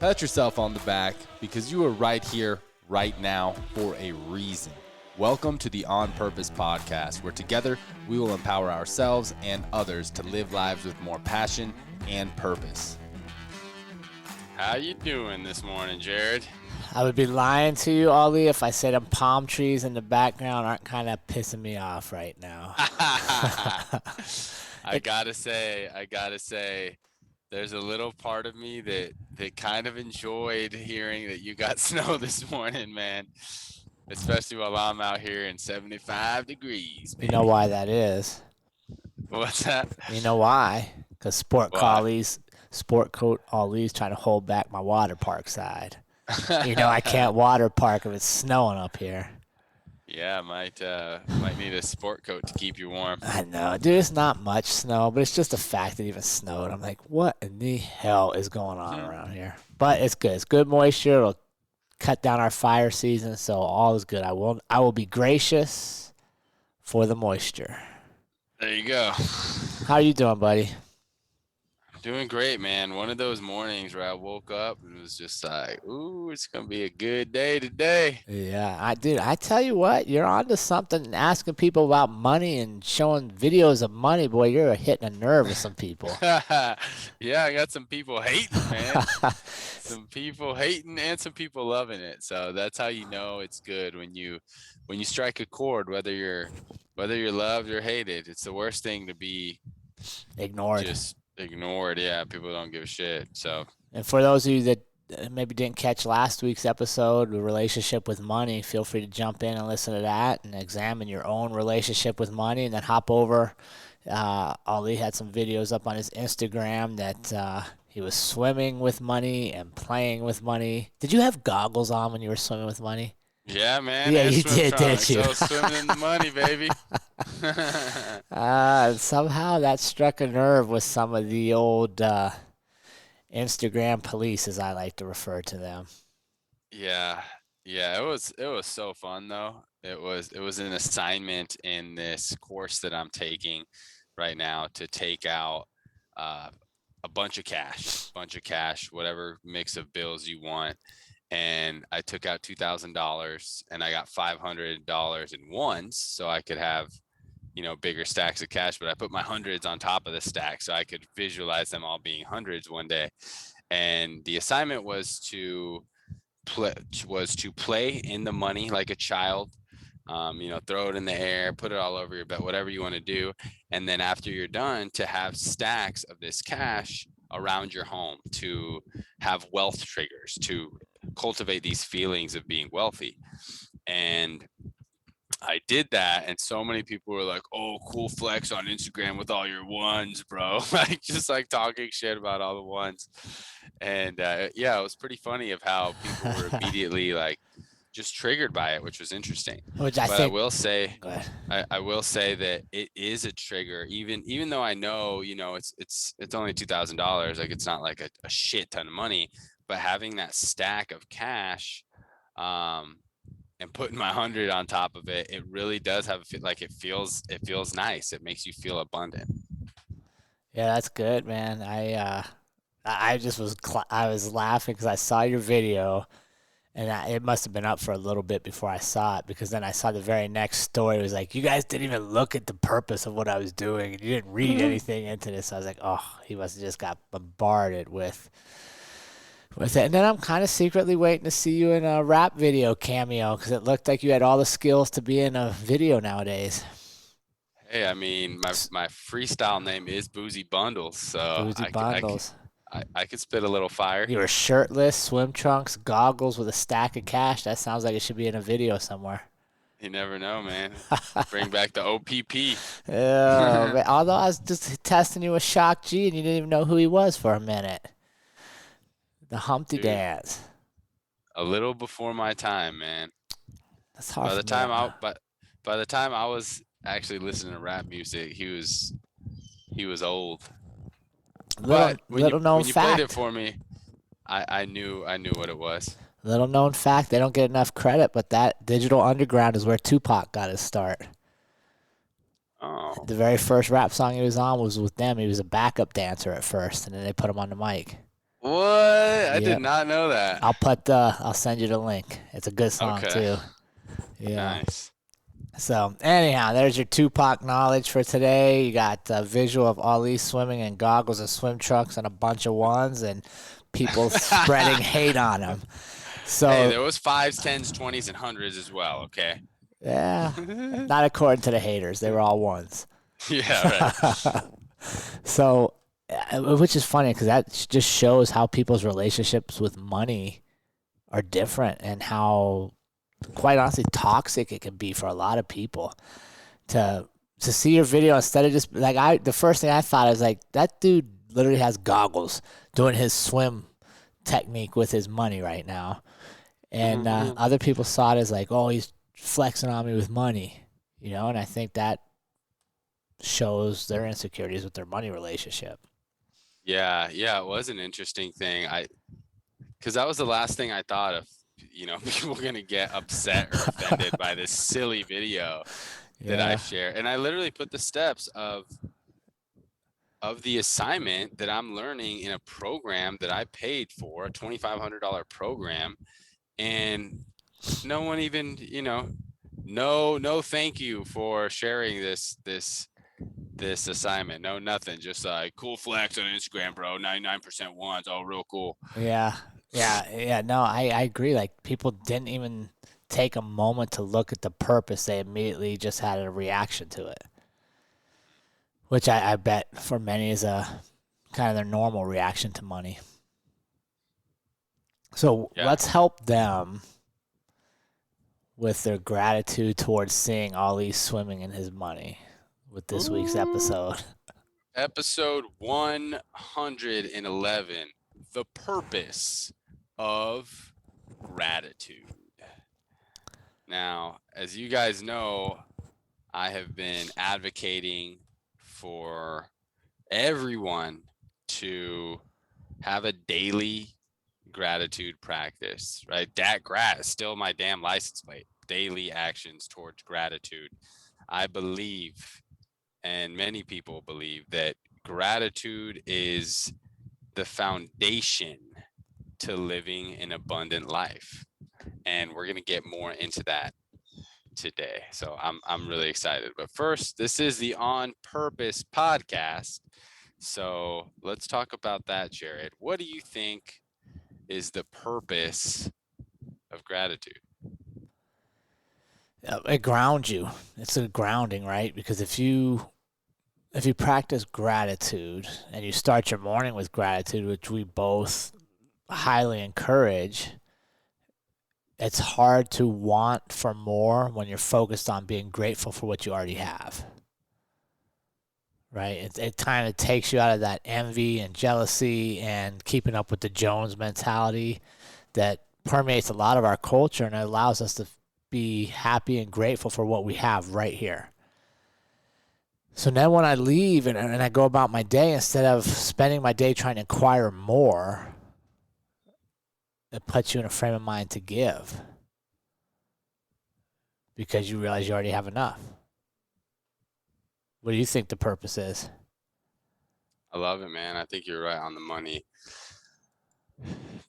Pat yourself on the back because you are right here, right now, for a reason. Welcome to the On Purpose podcast, where together we will empower ourselves and others to live lives with more passion and purpose. How you doing this morning, Jerrod? I would be lying to you, Ollie, if I said them palm trees in the background aren't kind of pissing me off right now. I gotta say, there's a little part of me that kind of enjoyed hearing that you got snow this morning, man. Especially while I'm out here in 75 degrees. Baby. You know why that is? What's that? You know why? Because Sport Coat Ollie's trying to hold back my water park side. You know I can't water park if it's snowing up here. Yeah, might need a sport coat to keep you warm. I know, dude. It's not much snow, but it's just the fact that it even snowed. I'm like, what in the hell is going on around here? But it's good. It's good moisture. It'll cut down our fire season, so all is good. I will be gracious for the moisture. There you go. How are you doing, buddy? Doing great, man. One of those mornings where I woke up and was just like, ooh, it's going to be a good day today. Yeah, I tell you what, you're onto something, asking people about money and showing videos of money. Boy, you're hitting a nerve with some people. Yeah, I got some people hating, man. Some people hating and some people loving it. So that's how you know it's good when you strike a chord, whether you're loved or hated. It's the worst thing to be ignored. Ignored. Yeah, people don't give a shit. So, and for those of you that maybe didn't catch last week's episode, the relationship with money, feel free to jump in and listen to that and examine your own relationship with money, and then hop over. Ollie had some videos up on his Instagram that he was swimming with money and playing with money. Did you have goggles on when you were swimming with money? Yeah, man. Yeah, you did, didn't you? So swimming in the money, baby. Somehow that struck a nerve with some of the old Instagram police, as I like to refer to them. Yeah, it was so fun though. It was an assignment in this course that I'm taking right now to take out a bunch of cash, whatever mix of bills you want. And I took out $2,000 and I got $500 in ones so I could have, bigger stacks of cash, but I put my hundreds on top of the stack so I could visualize them all being hundreds one day. And the assignment was to play in the money like a child, throw it in the air, put it all over your bed, whatever you want to do. And then after you're done, to have stacks of this cash around your home, to have wealth triggers, to cultivate these feelings of being wealthy. And I did that, and so many people were like, oh, cool flex on Instagram with all your ones, bro. just talking shit about all the ones. And it was pretty funny of how people were immediately just triggered by it, which was interesting. I will say that it is a trigger, even though I know, it's only $2,000. It's not like a shit ton of money, but having that stack of cash, and putting my 100 on top of it, it really does have it feels nice. It makes you feel abundant. Yeah, that's good, man. I just was laughing because I saw your video, and it must have been up for a little bit before I saw it, because then I saw the very next story. It was like, you guys didn't even look at the purpose of what I was doing, and you didn't read anything into this. I was like, oh, he must have just got bombarded with it. And then I'm kind of secretly waiting to see you in a rap video cameo, because it looked like you had all the skills to be in a video nowadays. Hey, I mean, my freestyle name is Boozy Bundles, so Boozy Bundles. I could spit a little fire. You were shirtless, swim trunks, goggles with a stack of cash. That sounds like it should be in a video somewhere. You never know, man. Bring back the OPP. Yeah, although I was just testing you with Shock G, and you didn't even know who he was for a minute. The Humpty Dance. A little before my time, man. That's hard. By the time I was actually listening to rap music, he was old. But when you played it for me, I knew what it was. Little known fact, they don't get enough credit, but that Digital Underground is where Tupac got his start. Oh. The very first rap song he was on was with them. He was a backup dancer at first, and then they put him on the mic. What? I did Yep. not know that. I'll send you the link. It's a good song Okay. too. Yeah. Nice. So anyhow, there's your Tupac knowledge for today. You got a visual of Ali swimming in goggles and swim trunks and a bunch of ones, and people spreading hate on him. So Hey, there was 5s, 10s, 20s, and 100s as well. Okay. yeah, not according to the haters. They were all ones. Yeah. Right. So, which is funny because that just shows how people's relationships with money are different and how, quite honestly, toxic it can be for a lot of people. To see your video instead of just like the first thing I thought is like, that dude literally has goggles doing his swim technique with his money right now, and other people saw it as like, oh, he's flexing on me with money, and I think that shows their insecurities with their money relationship. Yeah, it was an interesting thing. Because that was the last thing I thought of. People gonna get upset or offended by this silly video that I share, and I literally put the steps of the assignment that I'm learning in a program that I paid for, a $2,500 program, and no one even, no, thank you for sharing this assignment. No, nothing. Just like cool flex on Instagram, bro. 99% ones. Oh, real cool. Yeah. No, I agree. Like, people didn't even take a moment to look at the purpose. They immediately just had a reaction to it, which I bet for many is a kind of their normal reaction to money. So let's help them with their gratitude towards seeing Ali swimming in his money with this week's episode. Episode 111, the purpose of gratitude. Now, as you guys know, I have been advocating for everyone to have a daily gratitude practice, right? Dat grat is still my damn license plate. Daily actions towards gratitude. I believe, and many people believe, that gratitude is the foundation to living an abundant life. And we're going to get more into that today. So I'm really excited. But first, this is the On Purpose podcast. So let's talk about that, Jerrod. What do you think is the purpose of gratitude? It grounds you. It's a grounding, right? Because if you practice gratitude and you start your morning with gratitude, which we both highly encourage, it's hard to want for more when you're focused on being grateful for what you already have. Right? It kind of takes you out of that envy and jealousy and keeping up with the Jones mentality that permeates a lot of our culture, and it allows us to be happy and grateful for what we have right here. So then when I leave and I go about my day, instead of spending my day trying to acquire more, it puts you in a frame of mind to give because you realize you already have enough. What do you think the purpose is? I love it, man. I think you're right on the money.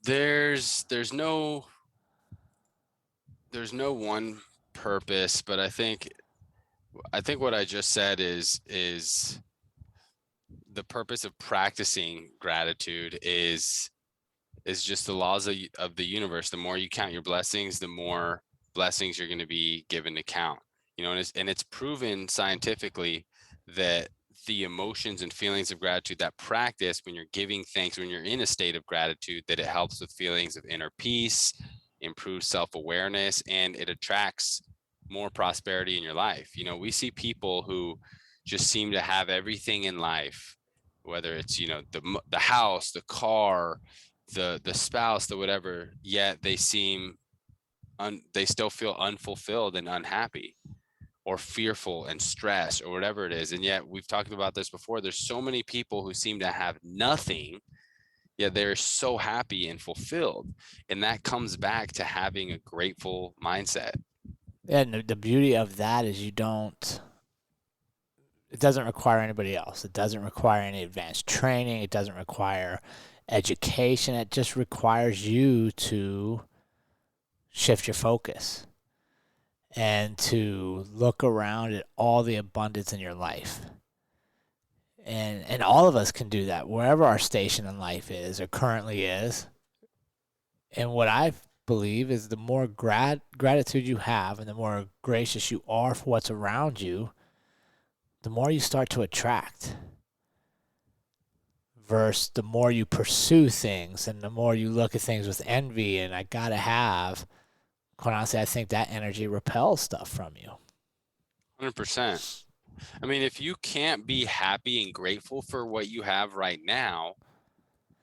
There's no one purpose, but I think what I just said is the purpose of practicing gratitude is just the laws of the universe. The more you count your blessings, the more blessings you're going to be given to count. And it's proven scientifically that the emotions and feelings of gratitude that practice when you're giving thanks, when you're in a state of gratitude, that it helps with feelings of inner peace, improves self-awareness, and it attracts more prosperity in your life. We see people who just seem to have everything in life, whether it's, the house, the car, the spouse, the whatever, yet they still feel unfulfilled and unhappy, or fearful and stressed, or whatever it is. And yet, we've talked about this before, there's so many people who seem to have nothing, yet they're so happy and fulfilled. And that comes back to having a grateful mindset. And the beauty of that is it doesn't require anybody else. It doesn't require any advanced training. It doesn't require education. It just requires you to shift your focus and to look around at all the abundance in your life. And all of us can do that wherever our station in life is or currently is. And what I believe is the more gratitude you have and the more gracious you are for what's around you, the more you start to attract. Versus the more you pursue things and the more you look at things with envy and I gotta have, quite honestly, I think that energy repels stuff from you. 100%. I mean, if you can't be happy and grateful for what you have right now,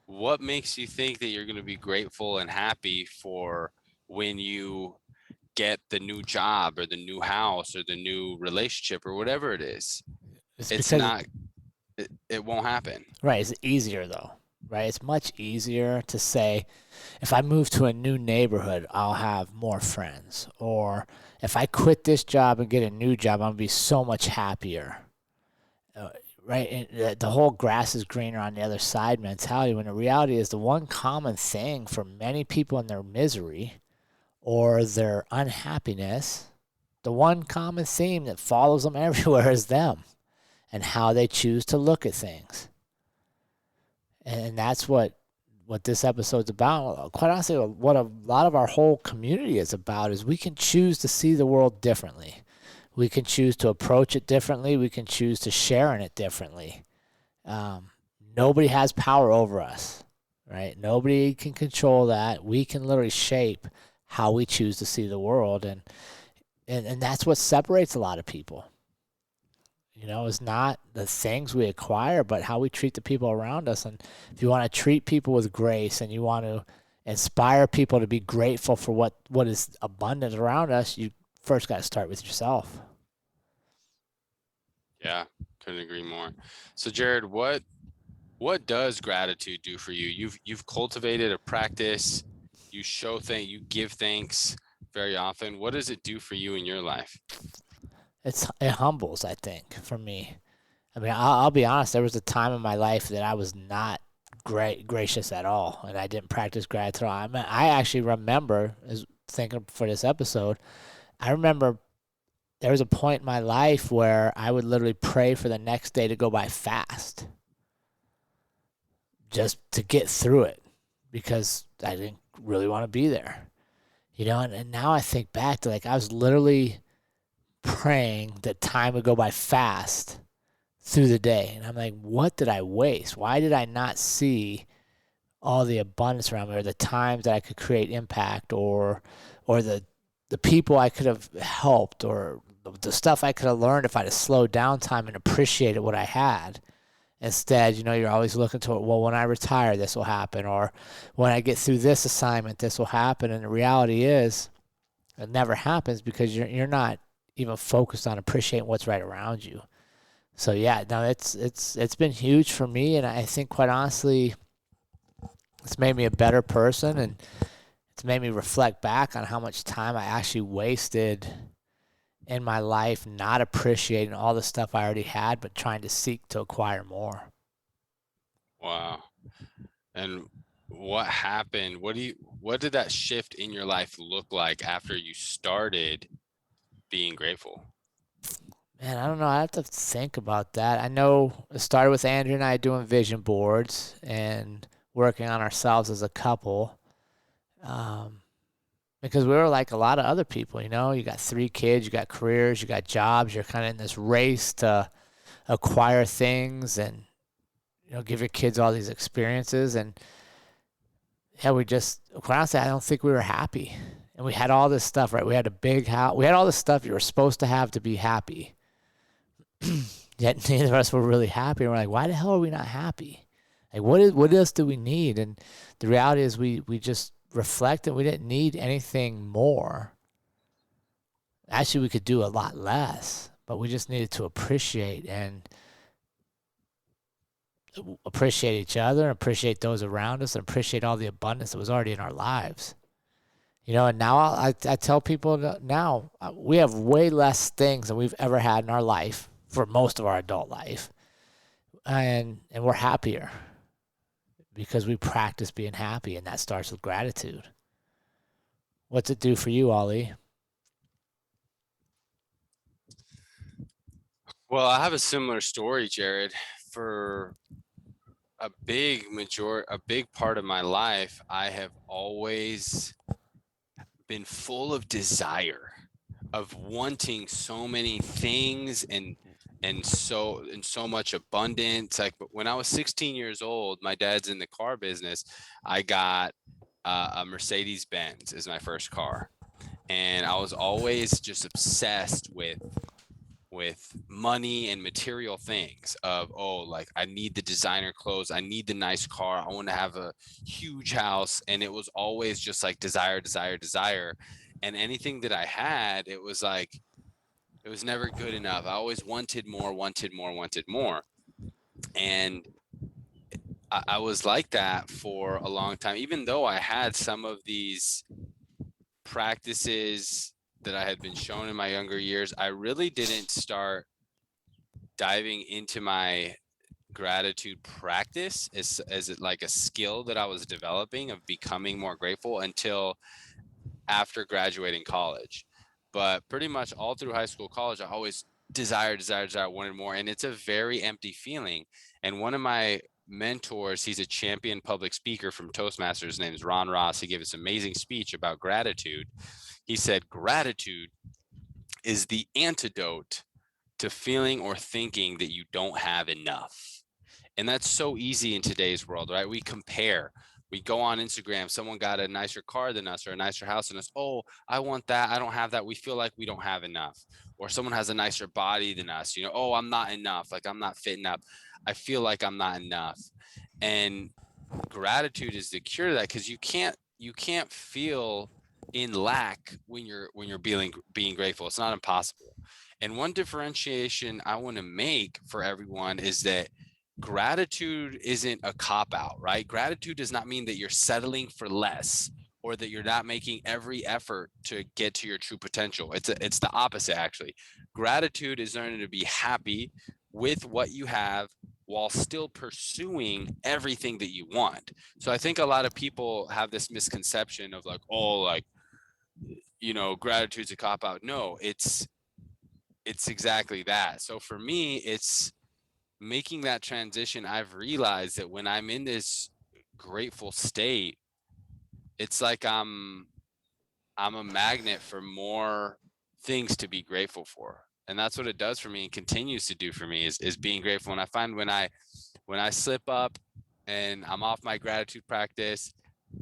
what makes you think that you're going to be grateful and happy for when you get the new job or the new house or the new relationship or whatever it is? It's not, it won't happen. Right. It's easier though, right? It's much easier to say, if I move to a new neighborhood, I'll have more friends. Or if I quit this job and get a new job, I'm going to be so much happier. Right? And the whole grass is greener on the other side mentality, when the reality is the one common thing for many people in their misery or their unhappiness, the one common theme that follows them everywhere is them and how they choose to look at things. And that's what this episode's about. Quite honestly, what a lot of our whole community is about is we can choose to see the world differently. We can choose to approach it differently. We can choose to share in it differently. Nobody has power over us, right? Nobody can control that. We can literally shape how we choose to see the world. And that's what separates a lot of people. You know, it's not the things we acquire, but how we treat the people around us. And if you want to treat people with grace and you want to inspire people to be grateful for what is abundant around us, you first got to start with yourself. Yeah, couldn't agree more. So Jerrod, what does gratitude do for you? You've cultivated a practice. You you give thanks very often. What does it do for you in your life? It humbles, I think, for me. I mean, I'll be honest. There was a time in my life that I was not gracious at all, and I didn't practice gratitude. I mean, I actually remember, as thinking for this episode, I remember there was a point in my life where I would literally pray for the next day to go by fast, just to get through it, because I didn't really want to be there, you know. And now I think back to, like, I was literally praying that time would go by fast through the day. And I'm like, what did I waste? Why did I not see all the abundance around me, or the times that I could create impact, or the people I could have helped, or the stuff I could have learned if I'd have slowed down time and appreciated what I had. Instead, you know, you're always looking toward, well, when I retire, this will happen, or when I get through this assignment, this will happen. And the reality is, it never happens, because you're not even focused on appreciating what's right around you. So yeah, no, it's been huge for me, and I think, quite honestly, it's made me a better person, and it's made me reflect back on how much time I actually wasted in my life not appreciating all the stuff I already had, but trying to seek to acquire more. Wow. And what happened? What did that shift in your life look like after you started being grateful? Man, I don't know. I have to think about that. I know it started with Andrew and I doing vision boards and working on ourselves as a couple. Because we were like a lot of other people, you know. You got 3 kids, you got careers, you got jobs. You're kind of in this race to acquire things and, you know, give your kids all these experiences. And yeah, quite honestly, I don't think we were happy. And we had all this stuff, right? We had a big house. We had all this stuff you were supposed to have to be happy. Yet neither of us were really happy. And we're like, why the hell are we not happy? Like, what else do we need? And the reality is we just reflected we didn't need anything more. Actually, we could do a lot less, but we just needed to appreciate each other, appreciate those around us, and appreciate all the abundance that was already in our lives. You know, and now I tell people now we have way less things than we've ever had in our life for most of our adult life. And we're happier because we practice being happy, and that starts with gratitude. What's it do for you, Ali? Well, I have a similar story, Jerrod. For a big part of my life, I have always been full of desire, of wanting so many things and so much abundance. Like, but when I was 16 years old, my dad's in the car business. I got a Mercedes Benz as my first car, and I was always just obsessed with money and material things of, oh, like I need the designer clothes, I need the nice car, I want to have a huge house. And it was always just like desire. And anything that I had, it was like, it was never good enough. I always wanted more. And I was like that for a long time, even though I had some of these practices that I had been shown in my younger years. I really didn't start diving into my gratitude practice as it like a skill that I was developing of becoming more grateful until after graduating college. But pretty much all through high school, college, I always desire, wanted more. And it's a very empty feeling. And one of my mentors, he's a champion public speaker from Toastmasters. His name is Ron Ross. He gave this amazing speech about gratitude. He said, gratitude is the antidote to feeling or thinking that you don't have enough. And that's so easy in today's world, right? We compare. We go on Instagram, someone got a nicer car than us or a nicer house than us. Oh, I want that. I don't have that. We feel like we don't have enough. Or someone has a nicer body than us. Oh, I'm not enough. Like, I'm not fit enough. I feel like I'm not enough. And gratitude is the cure to that, because you can't feel in lack when you're being grateful. It's not impossible. And one differentiation I want to make for everyone is that gratitude isn't a cop-out, right? Gratitude does not mean that you're settling for less or that you're not making every effort to get to your true potential. It's the opposite, actually. Gratitude is learning to be happy with what you have while still pursuing everything that you want. So I think a lot of people have this misconception of like, oh, like, gratitude's a cop-out. No, it's exactly that. So for me, it's making that transition. I've realized that when I'm in this grateful state, it's like I'm a magnet for more things to be grateful for. And that's what it does for me and continues to do for me is being grateful. And I find when I slip up and I'm off my gratitude practice,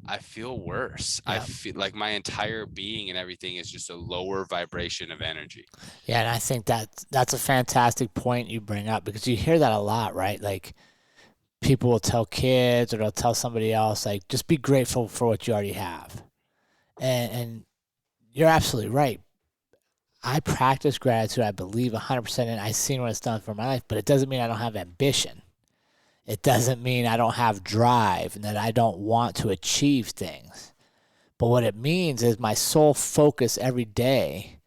I feel worse. Yeah. I feel like my entire being and everything is just a lower vibration of energy. Yeah, and I think that's a fantastic point you bring up, because you hear that a lot, right? Like, people will tell kids or they'll tell somebody else, like, just be grateful for what you already have. And you're absolutely right. I practice gratitude, I believe 100% in it. I've seen what it's done for my life, but it doesn't mean I don't have ambition. It doesn't mean I don't have drive and that I don't want to achieve things. But what it means is my sole focus every day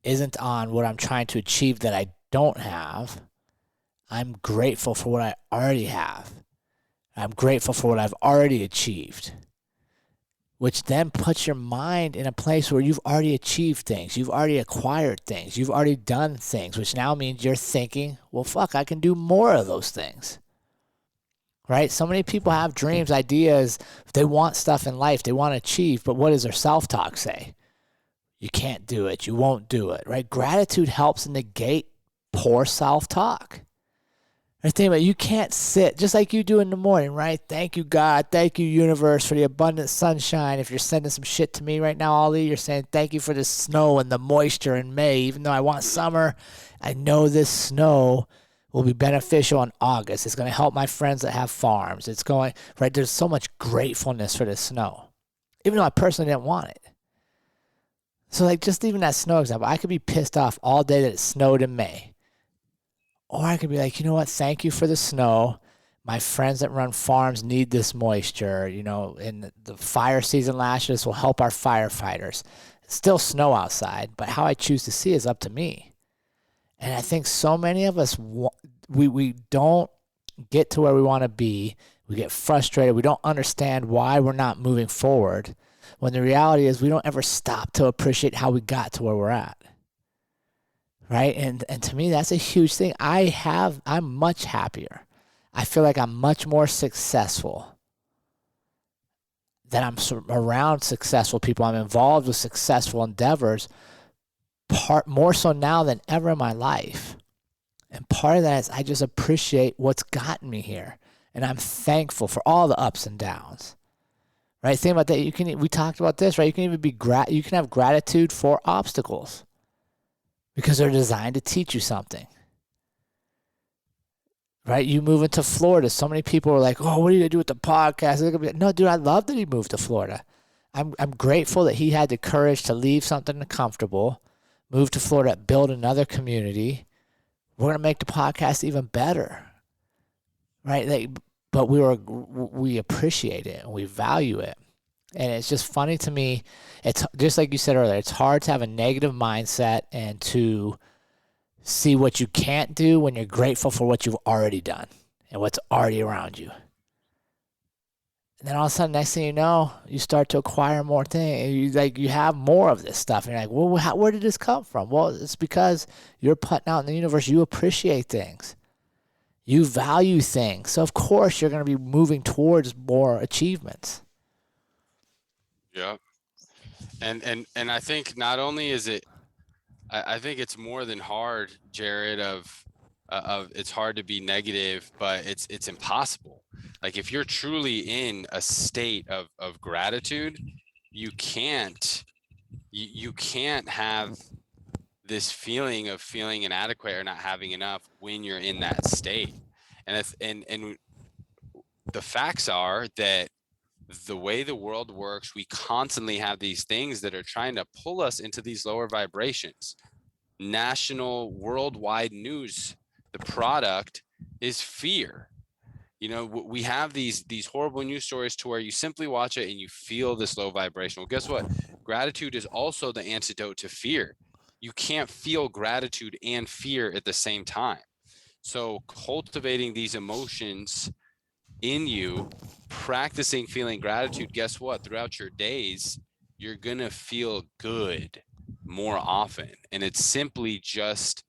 isn't on what I'm trying to achieve that I don't have. I'm grateful for what I already have. I'm grateful for what I've already achieved, which then puts your mind in a place where you've already achieved things. You've already acquired things. You've already done things, which now means you're thinking, well, fuck, I can do more of those things. Right? So many people have dreams, ideas. They want stuff in life. They want to achieve. But what does their self-talk say? You can't do it. You won't do it. Right? Gratitude helps negate poor self-talk. Right? Think about it. You can't sit just like you do in the morning, right? Thank you, God. Thank you, universe, for the abundant sunshine. If you're sending some shit to me right now, Ollie, you're saying thank you for the snow and the moisture in May. Even though I want summer, I know this snow will be beneficial in August. It's going to help my friends that have farms. It's going, right? There's so much gratefulness for the snow, even though I personally didn't want it. So like, just even that snow example, I could be pissed off all day that it snowed in May. Or I could be like, you know what? Thank you for the snow. My friends that run farms need this moisture. In the fire season last year, this will help our firefighters. It's still snow outside, but how I choose to see is up to me. And I think so many of us, we don't get to where we want to be. We get frustrated. We don't understand why we're not moving forward, when the reality is we don't ever stop to appreciate how we got to where we're at. Right? And to me, that's a huge thing. I'm much happier. I feel like I'm much more successful, that I'm around successful people. I'm involved with successful endeavors, more so now than ever in my life. And part of that is I just appreciate what's gotten me here. And I'm thankful for all the ups and downs. Right? Think about that. We talked about this, right? You can even you can have gratitude for obstacles, because they're designed to teach you something. Right? You move into Florida. So many people are like, oh, what are you going to do with the podcast? No, dude, I love that he moved to Florida. I'm grateful that he had the courage to leave something comfortable, move to Florida, build another community. We're going to make the podcast even better. Right? But we appreciate it and we value it. And it's just funny to me. It's just like you said earlier, it's hard to have a negative mindset and to see what you can't do when you're grateful for what you've already done and what's already around you. And then all of a sudden, next thing you know, you start to acquire more things. You have more of this stuff. And you're like, well, where did this come from? Well, it's because you're putting out in the universe. You appreciate things. You value things. So, of course, you're going to be moving towards more achievements. Yeah. And I think not only is it, I think it's more than hard, Jerrod, of it's hard to be negative, but it's impossible. Like if you're truly in a state of gratitude, you can't have this feeling of feeling inadequate or not having enough when you're in that state. And and the facts are that the way the world works, we constantly have these things that are trying to pull us into these lower vibrations. National, worldwide news, the product is fear. You know, we have these horrible news stories to where you simply watch it and you feel this low vibration. Well, guess what? Gratitude is also the antidote to fear. You can't feel gratitude and fear at the same time. So cultivating these emotions in you, practicing feeling gratitude, guess what? Throughout your days, you're going to feel good more often. And it's simply just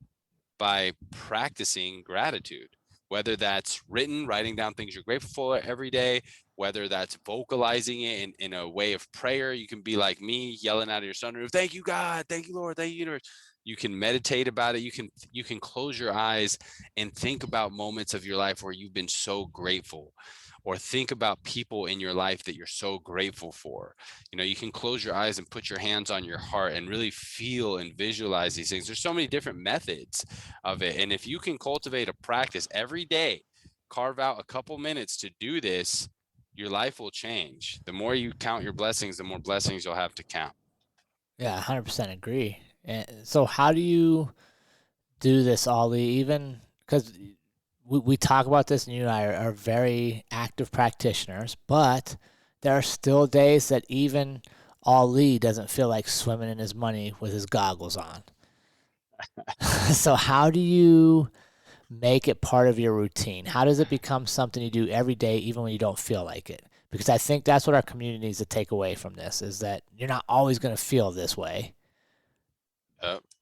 by practicing gratitude, whether that's writing down things you're grateful for every day, whether that's vocalizing it in a way of prayer. You can be like me, yelling out of your sunroof, thank you, God, thank you, Lord, thank you, universe. You can meditate about it. You can close your eyes and think about moments of your life where you've been so grateful, or think about people in your life that you're so grateful for. You know, you can close your eyes and put your hands on your heart and really feel and visualize these things. There's so many different methods of it. And if you can cultivate a practice every day, carve out a couple minutes to do this, your life will change. The more you count your blessings, the more blessings you'll have to count. Yeah, 100% agree. And so how do you do this, Ollie? Even because we talk about this, and you and I are very active practitioners, but there are still days that even Ali doesn't feel like swimming in his money with his goggles on. So how do you make it part of your routine? How does it become something you do every day, even when you don't feel like it? Because I think that's what our community needs to take away from this, is that you're not always going to feel this way.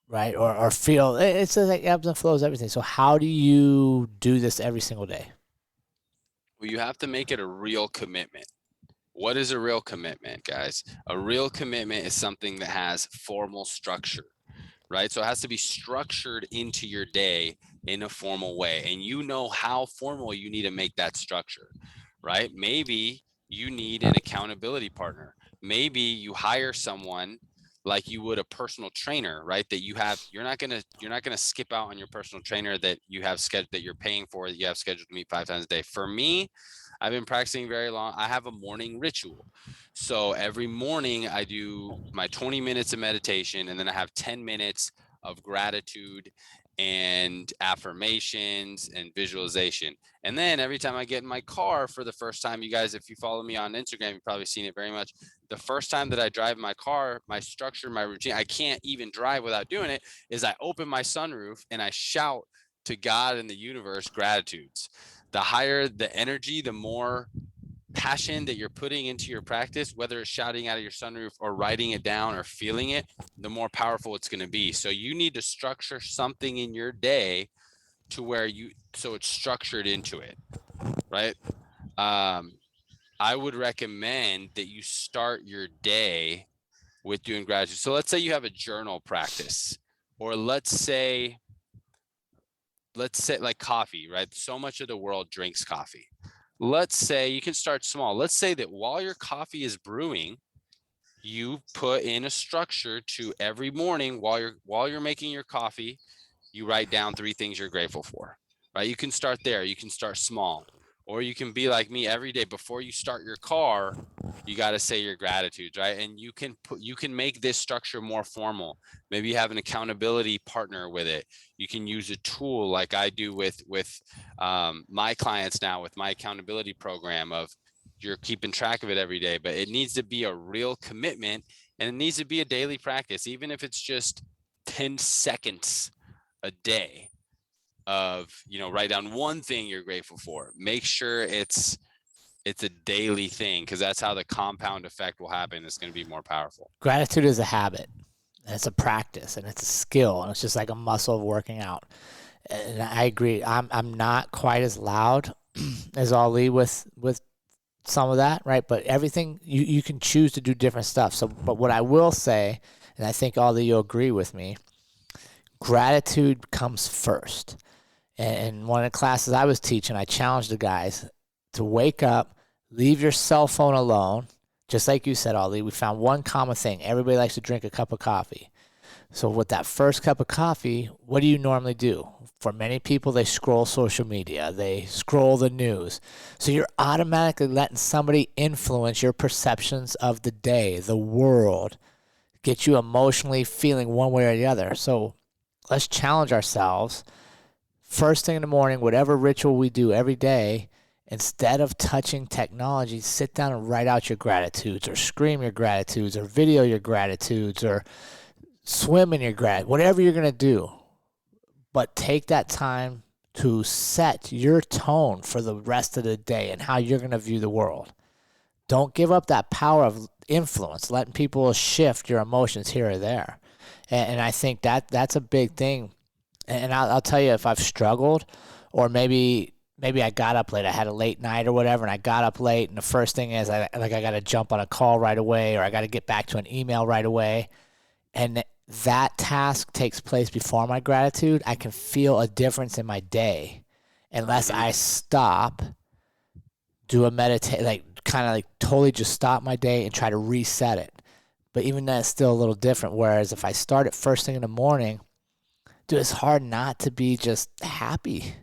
Right? Or feel, it's like ebbs and flows, everything. So how do you do this every single day? Well, you have to make it a real commitment. What is a real commitment, guys? A real commitment is something that has formal structure, right? So it has to be structured into your day in a formal way. And you know how formal you need to make that structure, right? Maybe you need an accountability partner. Maybe you hire someone like you would a personal trainer, right? That you're not gonna skip out on your personal trainer that you have scheduled, that you're paying for, that you have scheduled to meet 5 times a day. For me, I've been practicing very long. I have a morning ritual. So every morning I do my 20 minutes of meditation, and then I have 10 minutes of gratitude and affirmations and visualization. And then every time I get in my car for the first time, you guys, if you follow me on Instagram, you've probably seen it very much. The first time that I drive my car, my structure, my routine, I can't even drive without doing it, is I open my sunroof and I shout to God and the universe gratitudes. the higher the energy, the more passion that you're putting into your practice, whether it's shouting out of your sunroof or writing it down or feeling it, the more powerful it's going to be. So you need to structure something in your day to where so it's structured into it, right? I would recommend that you start your day with doing gratitude. So let's say you have a journal practice, or let's say like coffee, right? So much of the world drinks coffee. Let's say you can start small. Let's say that while your coffee is brewing, you put in a structure to every morning while you're making your coffee, you write down 3 things you're grateful for, right? You can start there. You can start small, or you can be like me every day. Before you start your car, you got to say your gratitudes, right? And you can make this structure more formal. Maybe you have an accountability partner with it. You can use a tool like I do with my clients now with my accountability program of you're keeping track of it every day, but it needs to be a real commitment, and it needs to be a daily practice, even if it's just 10 seconds a day of, write down one thing you're grateful for. Make sure it's a daily thing, because that's how the compound effect will happen. It's going to be more powerful. Gratitude is a habit, and it's a practice, and it's a skill, and it's just like a muscle of working out. And I agree. I'm not quite as loud as Ali with some of that, right? But everything you can choose to do different stuff. So, but what I will say, and I think all of you agree with me, gratitude comes first. And one of the classes I was teaching, I challenged the guys to wake up, leave your cell phone alone. Just like you said, Ali, we found one common thing. Everybody likes to drink a cup of coffee. So with that first cup of coffee, what do you normally do? For many people, they scroll social media. They scroll the news. So you're automatically letting somebody influence your perceptions of the day, the world, get you emotionally feeling one way or the other. So let's challenge ourselves. First thing in the morning, whatever ritual we do every day, instead of touching technology, sit down and write out your gratitudes, or scream your gratitudes, or video your gratitudes, or swim in your gratitude, whatever you're going to do. But take that time to set your tone for the rest of the day and how you're going to view the world. Don't give up that power of influence, letting people shift your emotions here or there. And I think that's a big thing. And I'll tell you, if I've struggled, or maybe I got up late, I had a late night or whatever, and I got up late, and the first thing is I got to jump on a call right away, or I got to get back to an email right away, and that task takes place before my gratitude, I can feel a difference in my day unless I stop, do a meditate, totally just stop my day and try to reset it. But even then, it's still a little different. Whereas if I start it first thing in the morning, dude, it's hard not to be just happy,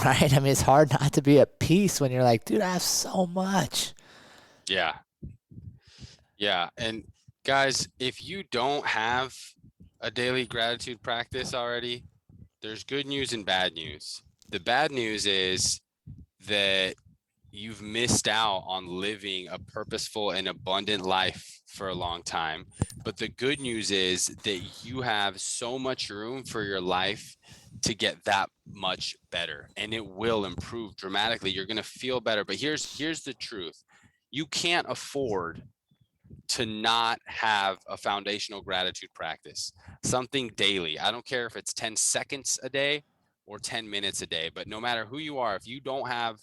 right? I mean, it's hard not to be at peace when you're like, dude, I have so much. Yeah. Yeah. And guys, if you don't have a daily gratitude practice already, there's good news and bad news. The bad news is that you've missed out on living a purposeful and abundant life for a long time. But the good news is that you have so much room for your life to get that much better, and it will improve dramatically. You're going to feel better. But here's the truth. You can't afford to not have a foundational gratitude practice, something daily. I don't care if it's 10 seconds a day or 10 minutes a day, but no matter who you are, if you don't have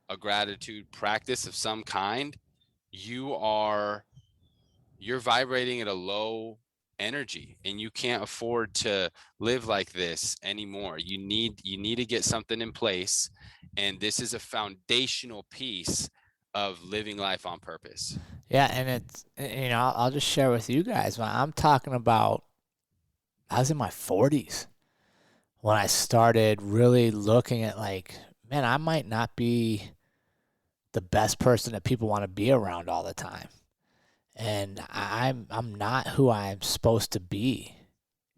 a gratitude practice of some kind, you're vibrating at a low energy, and you can't afford to live like this anymore. You need to get something in place, and this is a foundational piece of living life on purpose. Yeah, and it's, I'll just share with you guys. I'm talking about, I was in my 40s when I started really looking at man, I might not be the best person that people want to be around all the time. And I'm not who I'm supposed to be,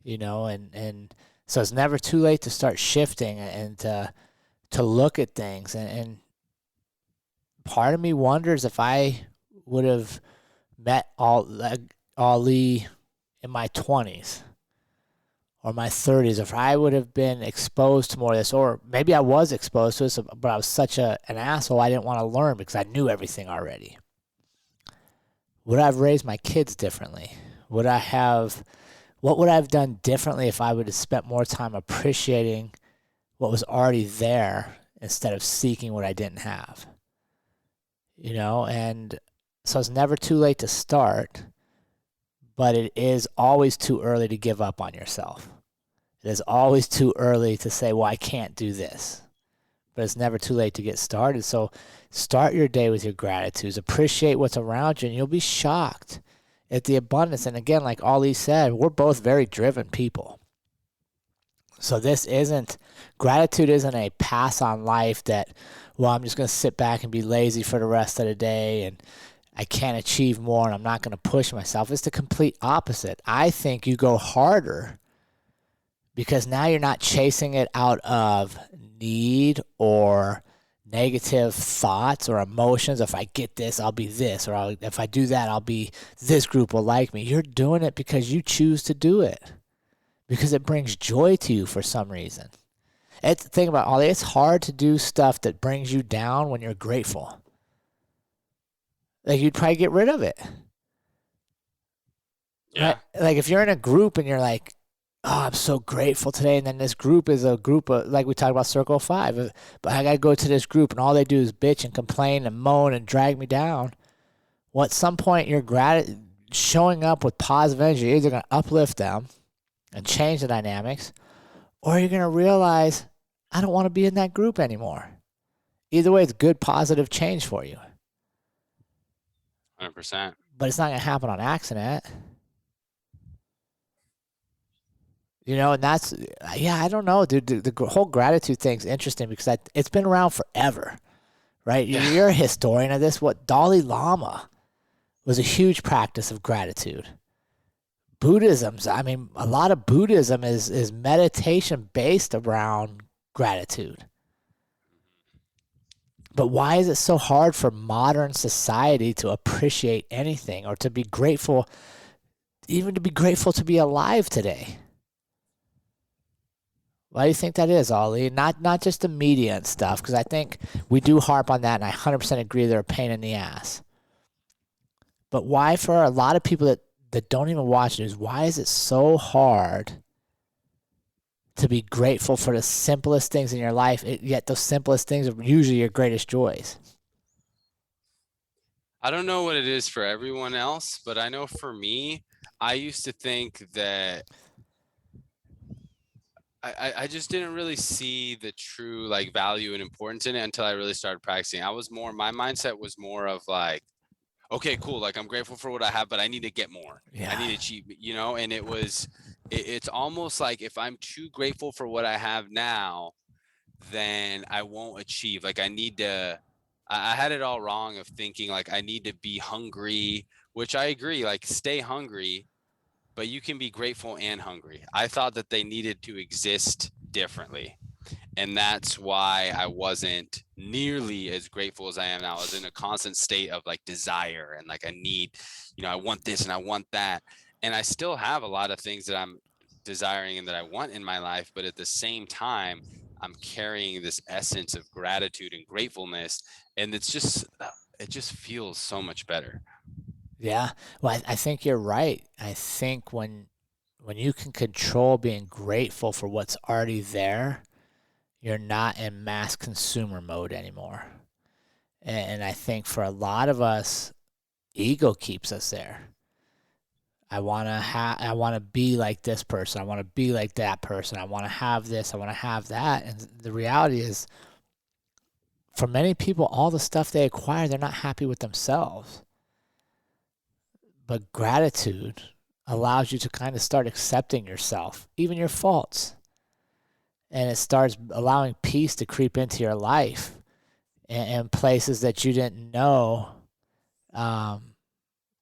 and so it's never too late to start shifting and to look at things. And part of me wonders if I would have met Ali in my 20s, or my 30s, if I would have been exposed to more of this, or maybe I was exposed to this, but I was such an asshole I didn't want to learn because I knew everything already. Would I have raised my kids differently? What would I have done differently if I would have spent more time appreciating what was already there instead of seeking what I didn't have? And so it's never too late to start, but it is always too early to give up on yourself. It is always too early to say, well, I can't do this. But it's never too late to get started. So start your day with your gratitudes. Appreciate what's around you, and you'll be shocked at the abundance. And again, like Ali said, we're both very driven people. So gratitude isn't a pass on life that, well, I'm just going to sit back and be lazy for the rest of the day and I can't achieve more and I'm not going to push myself. It's the complete opposite. I think you go harder because now you're not chasing it out of need or negative thoughts or emotions. If I get this, I'll be this. Or if I do that, this group will like me. You're doing it because you choose to do it, because it brings joy to you for some reason. Think about all. It's hard to do stuff that brings you down when you're grateful. Like, you'd probably get rid of it. Yeah. Right? Like, if you're in a group and you're like, oh, I'm so grateful today, and then this group is a group of, like we talked about Circle of Five, but I got to go to this group and all they do is bitch and complain and moan and drag me down. Well, at some point, you're showing up with positive energy, you're either going to uplift them and change the dynamics, or you're going to realize, I don't want to be in that group anymore. Either way, it's good, positive change for you. 100%. But it's not going to happen on accident. And that's, I don't know, dude. The whole gratitude thing's interesting because it's been around forever, right? Yeah. You're a historian of this. Dalai Lama was a huge practice of gratitude. A lot of Buddhism is meditation based around gratitude. But why is it so hard for modern society to appreciate anything or to be grateful, even to be grateful to be alive today? Why do you think that is, Ali? Not just the media and stuff, because I think we do harp on that, and I 100% agree they're a pain in the ass. But why, for a lot of people that don't even watch news, why is it so hard to be grateful for the simplest things in your life, yet those simplest things are usually your greatest joys? I don't know what it is for everyone else, but I know for me, I used to think that I just didn't really see the true value and importance in it until I really started practicing. My mindset was more of like, okay, cool. I'm grateful for what I have, but I need to get more. Yeah. I need to achieve, and it's almost like if I'm too grateful for what I have now, then I won't achieve. I had it all wrong of thinking I need to be hungry, which I agree, stay hungry, but you can be grateful and hungry. I thought that they needed to exist differently. And that's why I wasn't nearly as grateful as I am now. I was in a constant state of desire and I need, I want this and I want that. And I still have a lot of things that I'm desiring and that I want in my life. But at the same time, I'm carrying this essence of gratitude and gratefulness. And it just feels so much better. Yeah. Well, I think you're right. I think when you can control being grateful for what's already there, you're not in mass consumer mode anymore. And I think for a lot of us, ego keeps us there. I want to be like this person. I want to be like that person. I want to have this. I want to have that. And the reality is, for many people, all the stuff they acquire, they're not happy with themselves. But gratitude allows you to kind of start accepting yourself, even your faults. And it starts allowing peace to creep into your life and places that you didn't know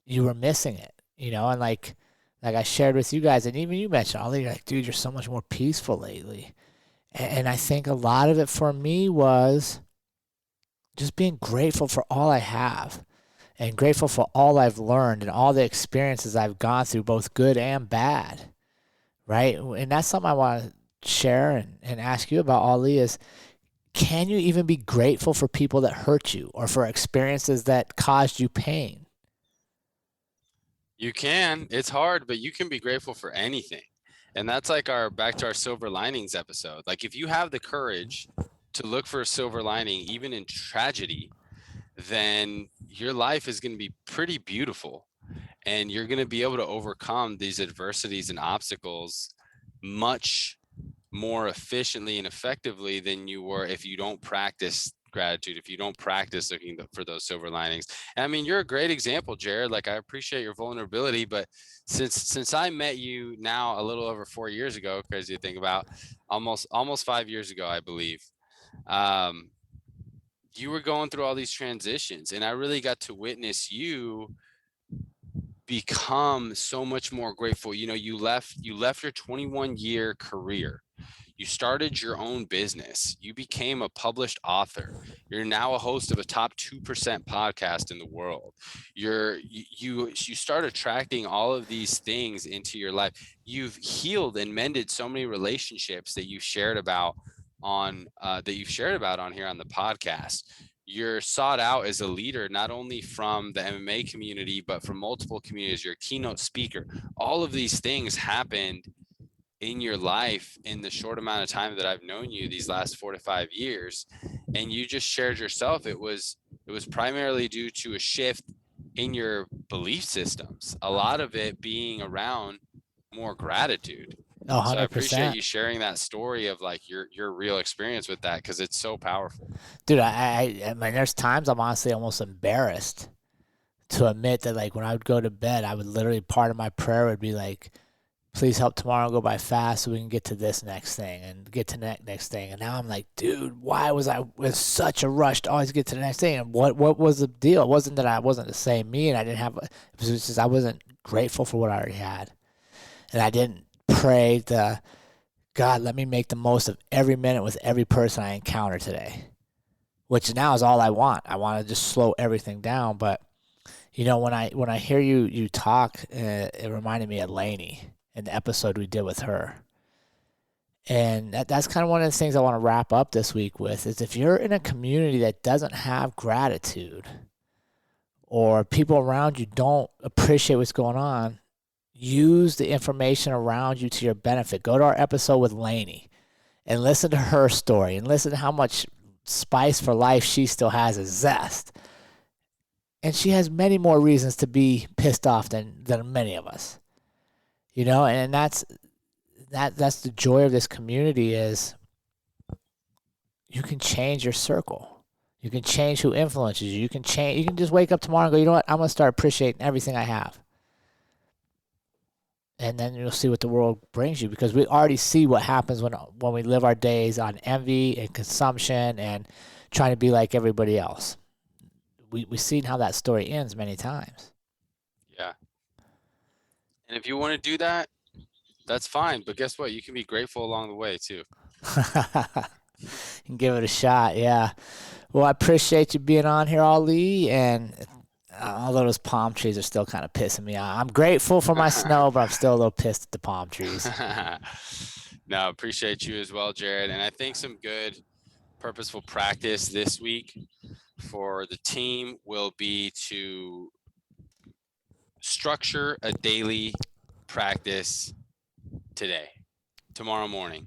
you were missing it, and like I shared with you guys, and even you mentioned, Ollie, you're like, dude, you're so much more peaceful lately. And I think a lot of it for me was just being grateful for all I have and grateful for all I've learned and all the experiences I've gone through, both good and bad. right? And that's something I want to share and ask you about, Ali, is can you even be grateful for people that hurt you or for experiences that caused you pain? You can. It's hard, but you can be grateful for anything. And that's like back to our silver linings episode. Like if you have the courage to look for a silver lining, even in tragedy, then your life is going to be pretty beautiful. And you're going to be able to overcome these adversities and obstacles much more efficiently and effectively than you were if you don't practice gratitude, if you don't practice looking for those silver linings. And I mean, you're a great example, Jerrod. Like I appreciate your vulnerability, but since I met you now a little over 4 years ago, crazy to think about, almost 5 years ago, I believe, you were going through all these transitions, and I really got to witness you become so much more grateful. You know, you left your 21-year career. You started your own business. You became a published author. You're now a host of a top 2% podcast in the world. You start attracting all of these things into your life. You've healed and mended so many relationships that you've shared about on here on the podcast. You're sought out as a leader, not only from the MMA community, but from multiple communities. You're a keynote speaker. All of these things happened in your life in the short amount of time that I've known you, these last 4 to 5 years. And you just shared yourself. It was primarily due to a shift in your belief systems, a lot of it being around more gratitude. Oh, 100%. So I appreciate you sharing that story of like your real experience with that, because it's so powerful. Dude, I mean, there's times I'm honestly almost embarrassed to admit that, like, when I would go to bed, I would literally, part of my prayer would be like, please help tomorrow go by fast so we can get to this next thing and get to that next thing. And now I'm like, dude, why was I with such a rush to always get to the next thing? And what was the deal? It wasn't that I wasn't the same me and I didn't have, it was just I wasn't grateful for what I already had. And I didn't pray to God, let me make the most of every minute with every person I encounter today, which now is all I want. I want to just slow everything down. But, you know, when I hear you talk, it reminded me of Lainey in the episode we did with her. And that's kind of one of the things I want to wrap up this week with, is if you're in a community that doesn't have gratitude or people around you don't appreciate what's going on, use the information around you to your benefit. Go to our episode with Lainey and listen to her story and listen to how much spice for life she still has, a zest. And she has many more reasons to be pissed off than many of us. You know, and that's the joy of this community, is you can change your circle. You can change who influences you. You can just wake up tomorrow and go, you know what, I'm going to start appreciating everything I have. And then you'll see what the world brings you, because we already see what happens when we live our days on envy and consumption and trying to be like everybody else. We've seen how that story ends many times. Yeah. And if you want to do that, that's fine. But guess what? You can be grateful along the way too. And give it a shot. Yeah. Well, I appreciate you being on here, Ali. And although those palm trees are still kind of pissing me off, I'm grateful for my snow, but I'm still a little pissed at the palm trees. No, appreciate you as well, Jerrod. And I think some good purposeful practice this week for the team will be to structure a daily practice today, tomorrow morning,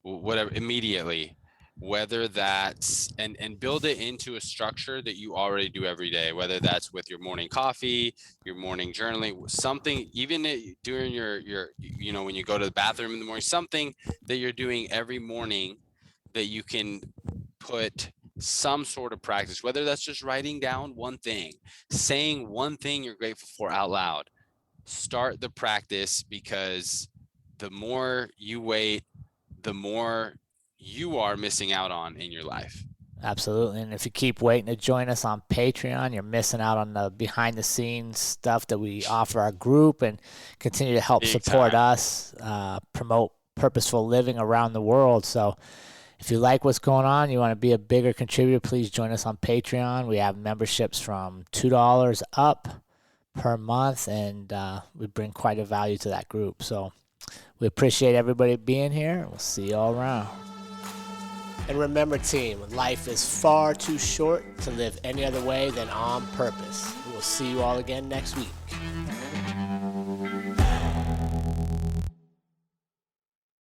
whatever, immediately, whether that's, and build it into a structure that you already do every day, whether that's with your morning coffee, your morning journaling, something, even during your, you know, when you go to the bathroom in the morning, something that you're doing every morning that you can put some sort of practice, whether that's just writing down one thing, saying one thing you're grateful for out loud. Start the practice, because the more you wait, the more you are missing out on in your life. Absolutely. And if you keep waiting to join us on Patreon, you're missing out on the behind the scenes stuff that we offer our group, and continue to help support us, promote purposeful living around the world. So if you like what's going on, you want to be a bigger contributor, please join us on Patreon. We have memberships from $2 up per month, and we bring quite a value to that group. So We appreciate everybody being here. We'll see you all around. And remember, team, life is far too short to live any other way than on purpose. We will see you all again next week.